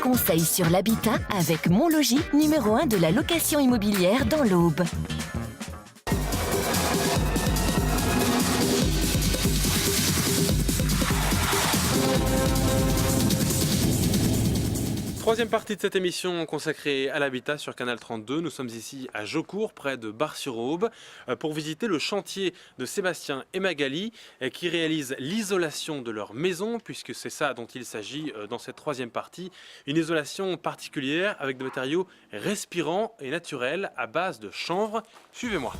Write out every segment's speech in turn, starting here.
conseils sur l'habitat avec Mon Logis, numéro 1 de la location immobilière dans l'Aube. Troisième partie de cette émission consacrée à l'habitat sur Canal 32. Nous sommes ici à Jaucourt, près de Bar-sur-Aube, pour visiter le chantier de Sébastien et Magali qui réalisent l'isolation de leur maison, puisque c'est ça dont il s'agit dans cette troisième partie. Une isolation particulière avec des matériaux respirants et naturels à base de chanvre. Suivez-moi.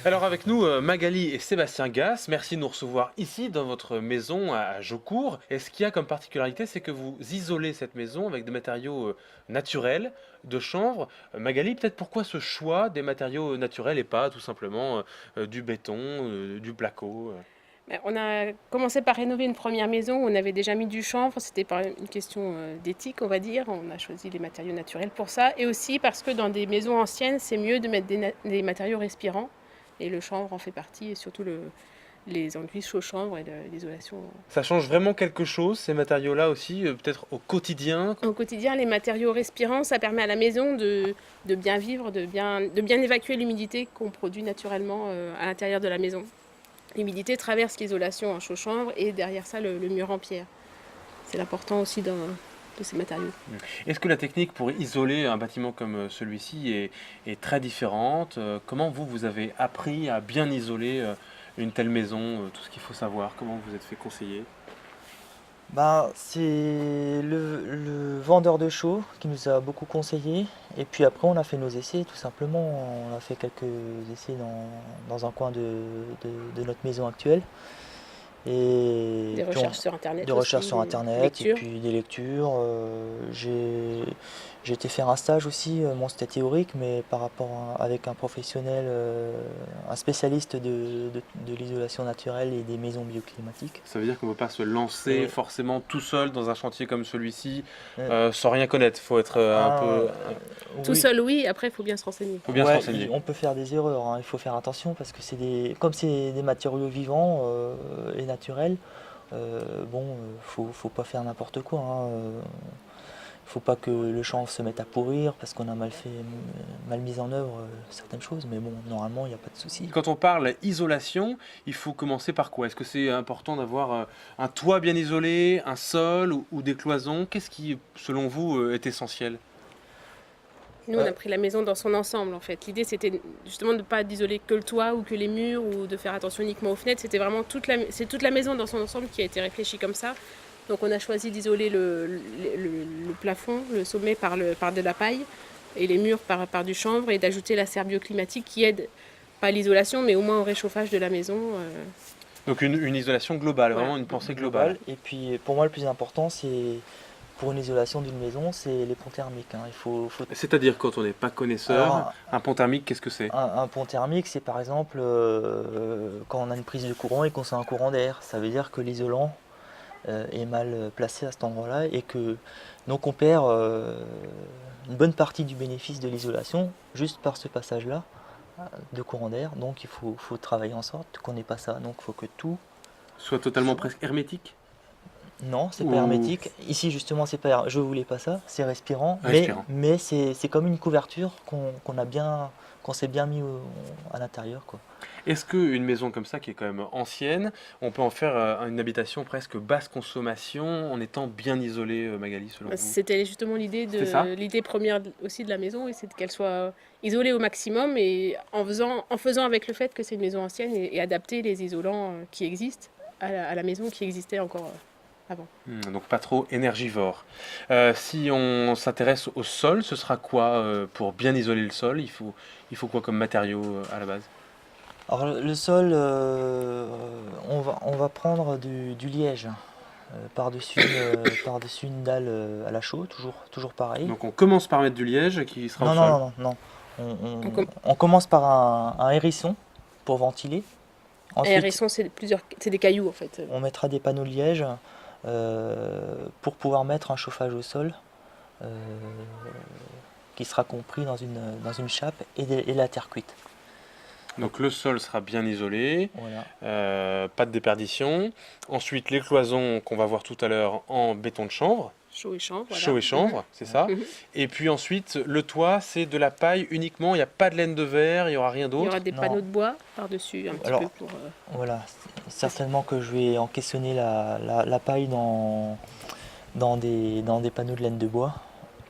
Alors avec nous Magali et Sébastien Gasse, merci de nous recevoir ici dans votre maison à Jaucourt. Et ce qu'il y a comme particularité, c'est que vous isolez cette maison avec des matériaux naturels, de chanvre. Magali, peut-être pourquoi ce choix des matériaux naturels et pas tout simplement du béton, du placo On a commencé par rénover une première maison où on avait déjà mis du chanvre. C'était par une question d'éthique, on va dire. On a choisi les matériaux naturels pour ça. Et aussi parce que dans des maisons anciennes, c'est mieux de mettre des matériaux respirants. Et le chanvre en fait partie, et surtout les enduits chaud chanvre et l'isolation. Ça change vraiment quelque chose, ces matériaux-là aussi, peut-être au quotidien? Au quotidien, les matériaux respirants, ça permet à la maison de bien vivre, de bien évacuer l'humidité qu'on produit naturellement à l'intérieur de la maison. L'humidité traverse l'isolation en chaud chanvre et derrière ça le mur en pierre. C'est l'important aussi de ces matériaux. Est-ce que la technique pour isoler un bâtiment comme celui-ci est très différente? Comment vous avez appris à bien isoler une telle maison? Tout ce qu'il faut savoir, comment vous vous êtes fait conseiller? C'est le vendeur de chaux qui nous a beaucoup conseillé. Et puis après, on a fait nos essais, tout simplement. On a fait quelques essais dans un coin de notre maison actuelle. Et des recherches sur Internet. Des recherches sur Internet, et puis des lectures. J'ai été faire un stage aussi, c'était théorique, mais par rapport avec un professionnel, un spécialiste de l'isolation naturelle et des maisons bioclimatiques. Ça veut dire qu'on ne peut pas se lancer forcément tout seul dans un chantier comme celui-ci sans rien connaître. Il faut être un peu... Tout seul, oui, après il faut bien se renseigner. On peut faire des erreurs, hein. Il faut faire attention parce que comme c'est des matériaux vivants et naturels, faut pas faire n'importe quoi, hein. Faut pas que le chanvre se mette à pourrir parce qu'on a mal mis en œuvre certaines choses, mais bon, normalement, il n'y a pas de souci. Quand on parle isolation, il faut commencer par quoi? Est-ce que c'est important d'avoir un toit bien isolé, un sol ou des cloisons? Qu'est-ce qui, selon vous, est essentiel? Nous, on a pris la maison dans son ensemble, en fait. L'idée, c'était justement de ne pas isoler que le toit ou que les murs ou de faire attention uniquement aux fenêtres. C'était vraiment toute la maison dans son ensemble qui a été réfléchie comme ça. Donc on a choisi d'isoler le plafond, le sommet par de la paille et les murs par du chanvre et d'ajouter la serre bioclimatique qui aide, pas à l'isolation, mais au moins au réchauffage de la maison. Donc une isolation globale, vraiment une pensée globale. Et puis pour moi le plus important, c'est pour une isolation d'une maison, c'est les ponts thermiques, hein. C'est-à-dire quand on n'est pas connaisseur, un pont thermique, qu'est-ce que c'est? Un pont thermique, c'est par exemple quand on a une prise de courant et qu'on sent un courant d'air. Ça veut dire que l'isolant est mal placé à cet endroit-là et que donc on perd une bonne partie du bénéfice de l'isolation juste par ce passage-là de courant d'air. Donc il faut travailler en sorte qu'on n'ait pas ça. Donc il faut que tout soit totalement presque hermétique. Non, c'est pas hermétique. Ici justement, c'est pas. Je voulais pas ça. C'est respirant, mais c'est comme une couverture qu'on s'est bien mis à l'intérieur, quoi. Est-ce qu'une maison comme ça, qui est quand même ancienne, on peut en faire une habitation presque basse consommation en étant bien isolée, Magali, selon vous? C'était justement l'idée première aussi de la maison, et c'est qu'elle soit isolée au maximum et en faisant avec le fait que c'est une maison ancienne et adapter les isolants qui existent à la maison qui existait encore avant. Donc pas trop énergivore. Si on s'intéresse au sol, ce sera quoi pour bien isoler le sol? Il faut quoi comme matériau à la base? Alors le sol, on va prendre du liège par-dessus une dalle à la chaux, toujours pareil. Donc on commence par mettre du liège qui sera au sol? Non. On commence par un hérisson pour ventiler. Ensuite, hérisson, c'est des cailloux en fait. On mettra des panneaux de liège pour pouvoir mettre un chauffage au sol qui sera compris dans une chape et la terre cuite. Donc le sol sera bien isolé, Voilà. pas de déperdition. Ensuite les cloisons qu'on va voir tout à l'heure en béton de chanvre, Chaud et chanvre. Voilà. chaud et chanvre, c'est ça. Mhm. Et puis ensuite le toit c'est de la paille uniquement, il n'y a pas de laine de verre, il n'y aura rien Il y d'autre. aura des Non. panneaux de bois par-dessus, un petit Alors, peu pour. Voilà. Certainement que je vais encaissonner la paille dans des panneaux de laine de bois,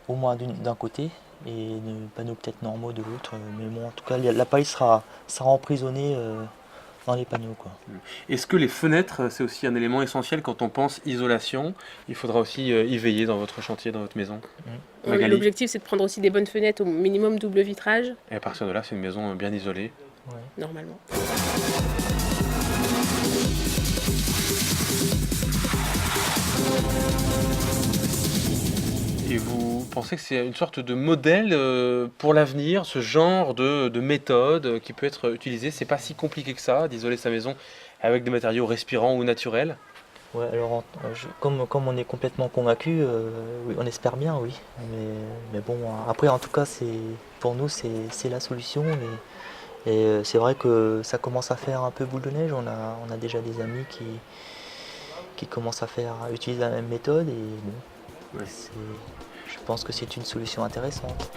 au moins d'un côté, et des panneaux peut-être normaux de l'autre. Mais bon, en tout cas, la paille sera emprisonnée dans les panneaux, quoi. Est-ce que les fenêtres c'est aussi un élément essentiel quand on pense isolation? Il faudra aussi y veiller dans votre chantier, dans votre maison. Magali. L'objectif, c'est de prendre aussi des bonnes fenêtres, au minimum double vitrage, Et à partir de là c'est une maison bien isolée. Ouais. normalement. Et vous pensez que c'est une sorte de modèle pour l'avenir, ce genre de méthode qui peut être utilisée? C'est pas si compliqué que ça, d'isoler sa maison avec des matériaux respirants ou naturels? Ouais, alors comme on est complètement convaincu, oui, on espère bien, oui. Mais bon, après, en tout cas, pour nous, c'est la solution. Et c'est vrai que ça commence à faire un peu boule de neige. On a déjà des amis qui commencent à utiliser la même méthode. Et bon, Ouais. je pense que c'est une solution intéressante.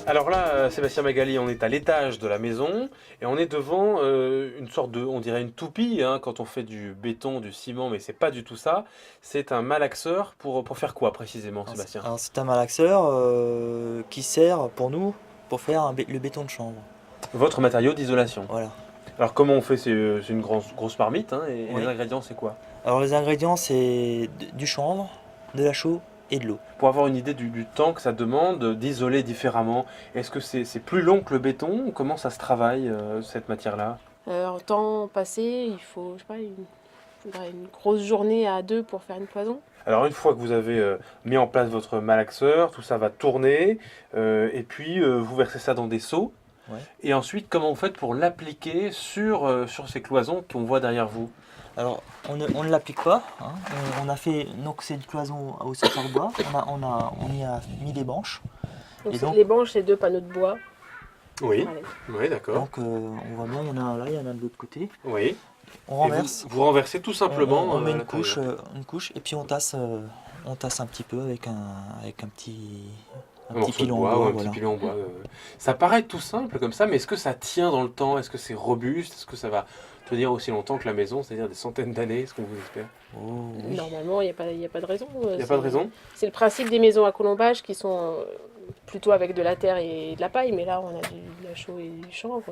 Alors là, Sébastien Magali, on est à l'étage de la maison et on est devant une sorte de, on dirait une toupie, hein, quand on fait du béton, du ciment, mais c'est pas du tout ça. C'est un malaxeur pour faire quoi précisément, Sébastien? Alors, c'est un malaxeur qui sert pour nous pour faire le béton de chanvre. Votre matériau d'isolation. Voilà. Alors comment on fait? C'est une grosse marmite, hein, et Oui. les ingrédients c'est quoi? Alors les ingrédients, c'est du chanvre, de la chaux et de l'eau. Pour avoir une idée du temps que ça demande d'isoler différemment, est-ce que c'est plus long que le béton ou comment ça se travaille cette matière-là? En temps passé, il faut, je sais pas, une grosse journée à deux pour faire une cloison. Alors une fois que vous avez mis en place votre malaxeur, tout ça va tourner et puis vous versez ça dans des seaux. Ouais. Et ensuite, comment vous faites pour l'appliquer sur ces cloisons qu'on voit derrière vous? Alors on ne l'applique pas, hein. On a fait, donc c'est une cloison au sauteur de bois, on y a mis des banches. Donc, Et donc- les banches, c'est deux panneaux de bois. Oui, Allez. oui, d'accord. Donc on voit bien, il y en a un là, il y en a de l'autre côté. Oui. On Et renverse, vous renversez tout simplement. on met à une couche, l'intérieur. et puis on tasse un petit peu avec un petit Un morceau de pilon en bois, bois, ou un voilà. petit pilon en bois. Ça paraît tout simple comme ça, mais est-ce que ça tient dans le temps? Est-ce que c'est robuste? Est-ce que ça va tenir aussi longtemps que la maison, c'est-à-dire des centaines d'années? Est-ce qu'on vous espère? Oh, oui. Normalement, il n'y a pas de raison. Il n'y a pas de raison? C'est le principe des maisons à colombage qui sont plutôt avec de la terre et de la paille, mais là, on a de la chaux et du chanvre.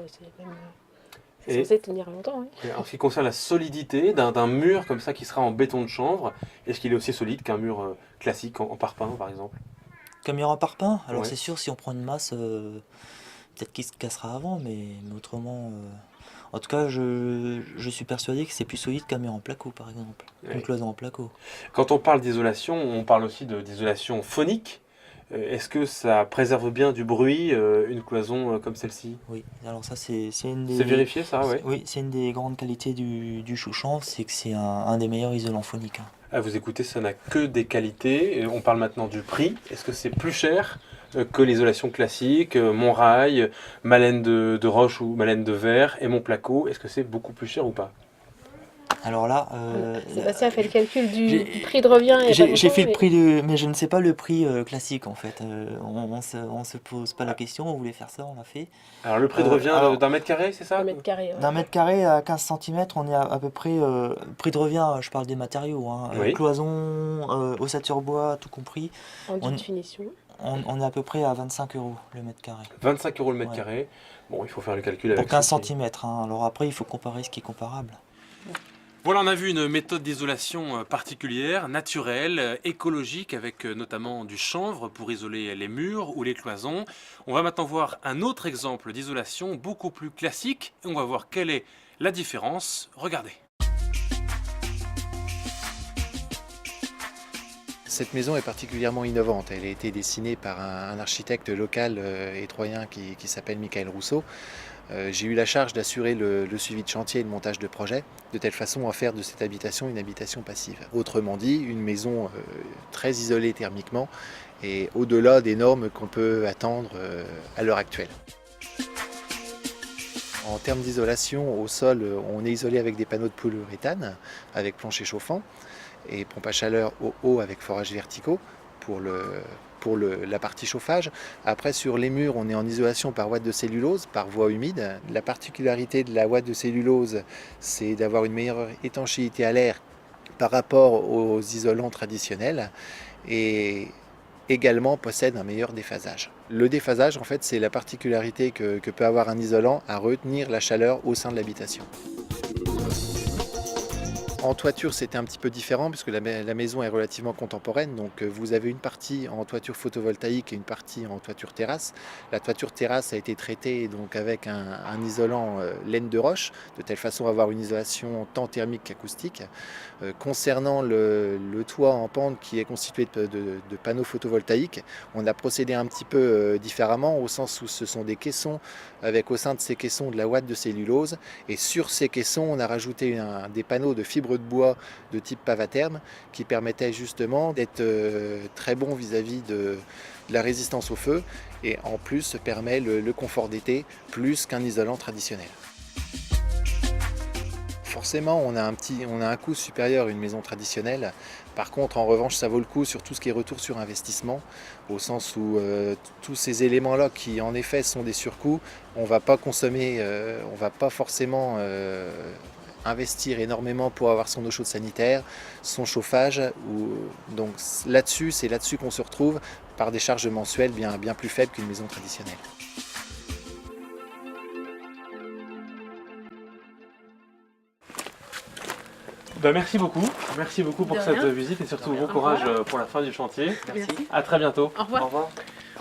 C'est Et- censé tenir longtemps. Oui. Et en ce qui concerne la solidité d'un mur comme ça qui sera en béton de chanvre, est-ce qu'il est aussi solide qu'un mur classique en parpaing par exemple? Comme il y aura parpaing, alors Ouais. c'est sûr, si on prend une masse, peut-être qu'il se cassera avant, mais autrement. En tout cas, je suis persuadé que c'est plus solide qu'un mur en placo, par exemple. Ouais. Une cloison en placo. Quand on parle d'isolation, on parle aussi d'isolation phonique. Est-ce que ça préserve bien du bruit, une cloison comme celle-ci? Oui, alors ça, c'est une des. C'est vérifié ça, ouais. Oui, c'est une des grandes qualités du chou-chanvre, c'est que c'est un des meilleurs isolants phoniques, hein. Ah, vous écoutez, ça n'a que des qualités. Et on parle maintenant du prix. Est-ce que c'est plus cher que l'isolation classique, Monrail, Malaine de roche ou Malaine de verre et Montplaco? Est-ce que c'est beaucoup plus cher ou pas? Alors là, Sébastien a fait le calcul du j'ai- prix de revient. il y a pas j'ai longtemps, fait le mais- prix mais je ne sais pas le prix classique en fait. On se pose pas la question, on voulait faire ça, on l'a fait. Alors le prix de revient alors- d'un mètre carré, c'est ça? Un mètre carré. Ouais. D'un mètre carré à 15 cm, on est à peu près, prix de revient, je parle des matériaux, hein, Oui. cloison, ossature bois, tout compris, En on- de finition. on est à peu près à 25 € le mètre carré. 25 € le mètre Ouais. carré. Bon, il faut faire le calcul Pour avec 15 ceci. cm, hein. Alors après, il faut comparer ce qui est comparable. Voilà, on a vu une méthode d'isolation particulière, naturelle, écologique, avec notamment du chanvre pour isoler les murs ou les cloisons. On va maintenant voir un autre exemple d'isolation beaucoup plus classique et on va voir quelle est la différence. Regardez. cette maison est particulièrement innovante. Elle a été dessinée par un architecte local et troyen qui s'appelle Michael Rousseau. J'ai eu la charge d'assurer le suivi de chantier et le montage de projet, de telle façon à faire de cette habitation une habitation passive. Autrement dit, une maison très isolée thermiquement et au-delà des normes qu'on peut attendre à l'heure actuelle. En termes d'isolation, au sol, on est isolé avec des panneaux de polyuréthane, avec plancher chauffant, et pompe à chaleur au haut avec forages verticaux pour la partie chauffage. Après, sur les murs, on est en isolation par ouate de cellulose, par voie humide. La particularité de la ouate de cellulose, c'est d'avoir une meilleure étanchéité à l'air par rapport aux isolants traditionnels et également possède un meilleur déphasage. Le déphasage, en fait, c'est la particularité que peut avoir un isolant à retenir la chaleur au sein de l'habitation. En toiture, c'était un petit peu différent puisque la maison est relativement contemporaine. Donc vous avez une partie en toiture photovoltaïque et une partie en toiture terrasse. La toiture terrasse a été traitée donc avec un isolant laine de roche, de telle façon à avoir une isolation tant thermique qu'acoustique. Concernant le toit en pente qui est constitué de panneaux photovoltaïques, on a procédé un petit peu différemment au sens où ce sont des caissons avec au sein de ces caissons de la ouate de cellulose. Et sur ces caissons, on a rajouté des panneaux de fibres de bois de type Pavaterm qui permettaient justement d'être très bon vis-à-vis de la résistance au feu et en plus permet le confort d'été plus qu'un isolant traditionnel. Forcément, on a un coût supérieur à une maison traditionnelle. Par contre, en revanche, ça vaut le coup sur tout ce qui est retour sur investissement, au sens où tous ces éléments-là qui en effet sont des surcoûts, on ne va pas consommer, on ne va pas forcément investir énormément pour avoir son eau chaude sanitaire, son chauffage. Donc là-dessus, c'est là-dessus qu'on se retrouve par des charges mensuelles bien plus faibles qu'une maison traditionnelle. Merci beaucoup pour De cette rien. visite et surtout bon Au courage revoir. pour la fin du chantier. Merci. À très bientôt. Au revoir. Au revoir.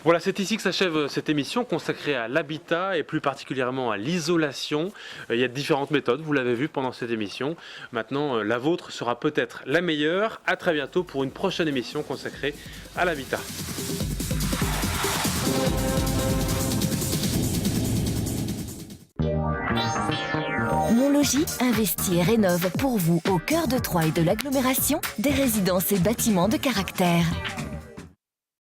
Voilà, c'est ici que s'achève cette émission consacrée à l'habitat et plus particulièrement à l'isolation. Il y a différentes méthodes, vous l'avez vu pendant cette émission. Maintenant, la vôtre sera peut-être la meilleure. À très bientôt pour une prochaine émission consacrée à l'habitat. Monlogis investit et rénove pour vous au cœur de Troyes et de l'agglomération des résidences et bâtiments de caractère.